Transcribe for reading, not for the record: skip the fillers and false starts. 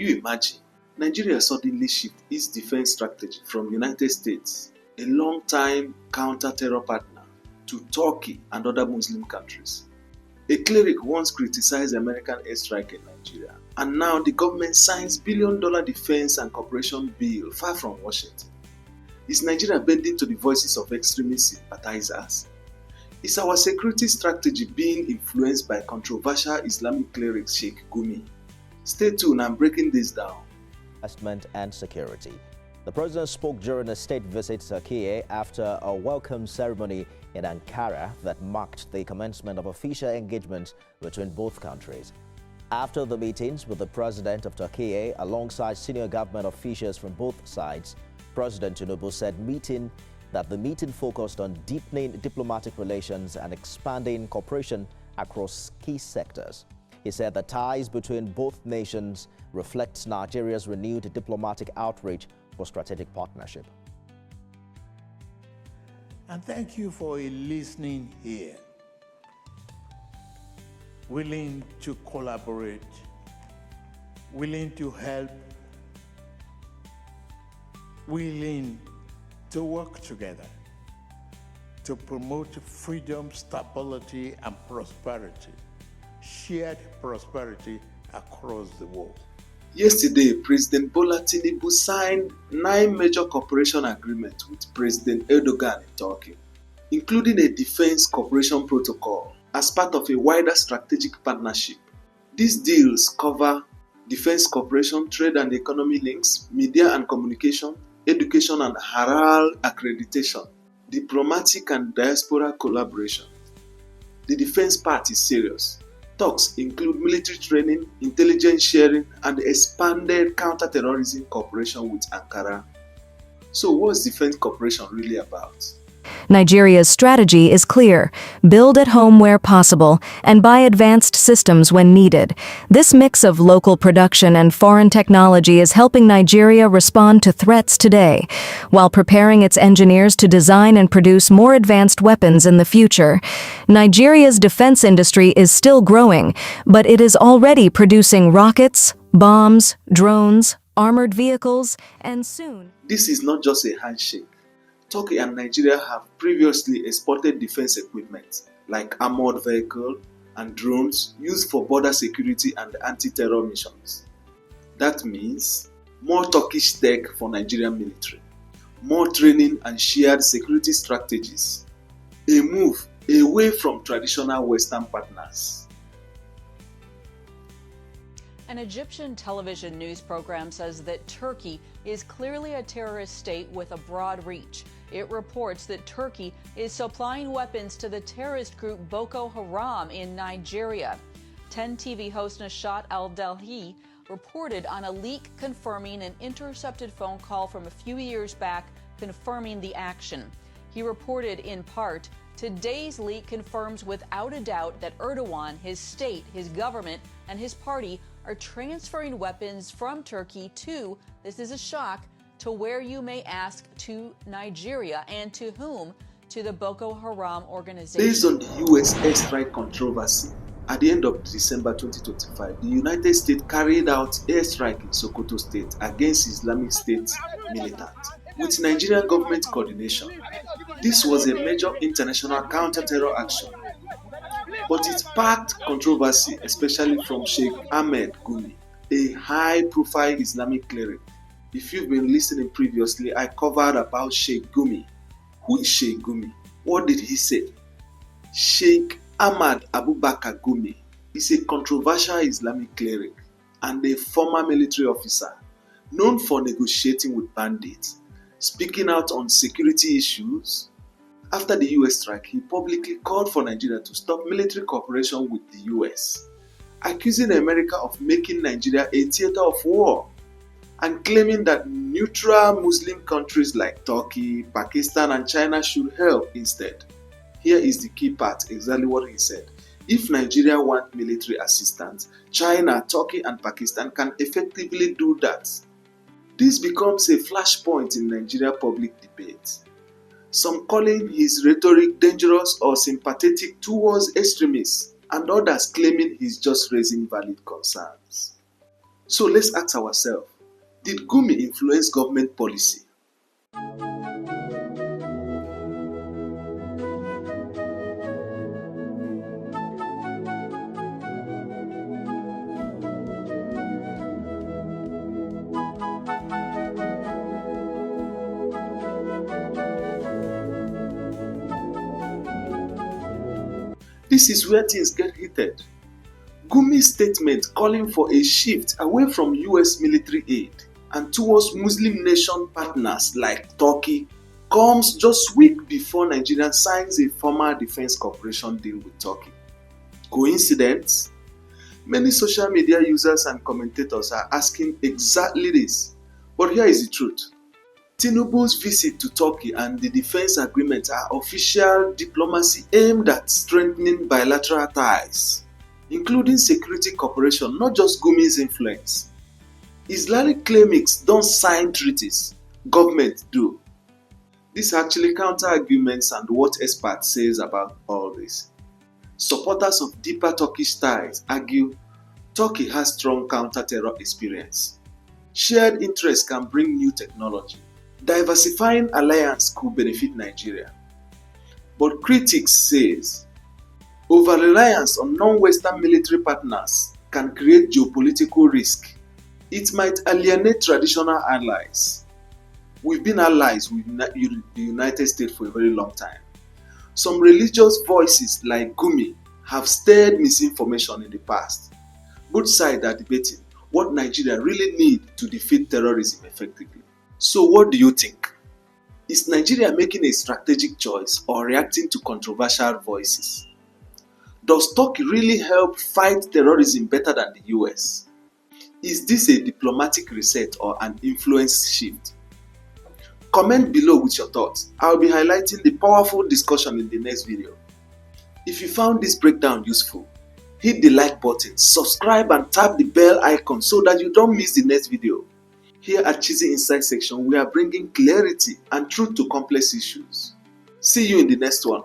you imagine? Nigeria suddenly shifted its defense strategy from United States, a long-time counter-terror partner, to Turkey and other Muslim countries. A cleric once criticized American airstrike in Nigeria, and now the government signs billion-dollar defense and cooperation bill far from Washington. Is Nigeria bending to the voices of extremist sympathizers? Is our security strategy being influenced by controversial Islamic cleric Sheikh Gumi? Stay tuned, I'm breaking this down. Investment and security. The president spoke during a state visit to Turkey after a welcome ceremony in Ankara that marked the commencement of official engagement between both countries. After the meetings with the president of Turkey alongside senior government officials from both sides, President Tinubu said that the meeting focused on deepening diplomatic relations and expanding cooperation across key sectors. He said the ties between both nations reflects Nigeria's renewed diplomatic outreach for strategic partnership. And thank you for listening here. Willing to collaborate, willing to help, willing to work together to promote freedom, stability, and prosperity, shared prosperity across the world. Yesterday, President Bola Tinubu signed 9 major cooperation agreements with President Erdogan in Turkey, including a defense cooperation protocol as part of a wider strategic partnership. These deals cover defense cooperation, trade and economy links, media and communication, education and halal accreditation, diplomatic and diaspora collaboration. The defense part is serious. Talks include military training, intelligence sharing, and expanded counter-terrorism cooperation with Ankara. So what's defense cooperation really about? Nigeria's strategy is clear: build at home where possible and buy advanced systems when needed. This mix of local production and foreign technology is helping Nigeria respond to threats today, while preparing its engineers to design and produce more advanced weapons in the future. Nigeria's defense industry is still growing, but it is already producing rockets, bombs, drones, armored vehicles, and soon... This is not just a handshake. Turkey and Nigeria have previously exported defense equipment like armored vehicles and drones used for border security and anti-terror missions. That means more Turkish tech for Nigerian military, more training and shared security strategies, a move away from traditional Western partners. An Egyptian television news program says that Turkey is clearly a terrorist state with a broad reach. It reports that Turkey is supplying weapons to the terrorist group Boko Haram in Nigeria. 10 TV host Nashat Al-Delhi reported on a leak confirming an intercepted phone call from a few years back confirming the action. He reported in part, "Today's leak confirms without a doubt that Erdogan, his state, his government, and his party are transferring weapons from Turkey to," this is a shock, "to where you may ask, to Nigeria, and to whom? To the Boko Haram organization." Based on the U.S. airstrike controversy, at the end of December 2025, the United States carried out airstrike in Sokoto State against Islamic State militants, with Nigerian government coordination. This was a major international counter-terror action, but it sparked controversy, especially from Sheikh Ahmad Gumi, a high-profile Islamic cleric. If you've been listening previously, I covered about Sheikh Gumi. Who is Sheikh Gumi? What did he say? Sheikh Ahmad Abubakar Gumi is a controversial Islamic cleric and a former military officer known for negotiating with bandits, speaking out on security issues. After the US strike, he publicly called for Nigeria to stop military cooperation with the US, accusing America of making Nigeria a theater of war, and claiming that neutral Muslim countries like Turkey, Pakistan, and China should help instead. Here is the key part, exactly what he said. If Nigeria wants military assistance, China, Turkey, and Pakistan can effectively do that. This becomes a flashpoint in Nigeria public debate. Some calling his rhetoric dangerous or sympathetic towards extremists, and others claiming he's just raising valid concerns. So let's ask ourselves, did Gumi influence government policy? This is where things get heated. Gumi's statement calling for a shift away from US military aid and towards Muslim nation partners like Turkey comes just weeks before Nigeria signs a formal defense cooperation deal with Turkey. Coincidence? Many social media users and commentators are asking exactly this. But here is the truth. Tinubu's visit to Turkey and the defense agreement are official diplomacy aimed at strengthening bilateral ties, including security cooperation, not just Gumi's influence. Islamic claimants don't sign treaties, governments do. This actually counter-arguments and what experts say about all this. Supporters of deeper Turkish ties argue Turkey has strong counter-terror experience. Shared interests can bring new technology. Diversifying alliance could benefit Nigeria. But critics says over-reliance on non-Western military partners can create geopolitical risk. It might alienate traditional allies. We've been allies with the United States for a very long time. Some religious voices like Gumi have stirred misinformation in the past. Both sides are debating what Nigeria really needs to defeat terrorism effectively. So what do you think? Is Nigeria making a strategic choice or reacting to controversial voices? Does Turkey really help fight terrorism better than the US? Is this a diplomatic reset or an influence shift? Comment below with your thoughts. I'll be highlighting the powerful discussion in the next video. If you found this breakdown useful, hit the like button, subscribe and tap the bell icon so that you don't miss the next video. Here at Chizy Insight Section, we are bringing clarity and truth to complex issues. See you in the next one.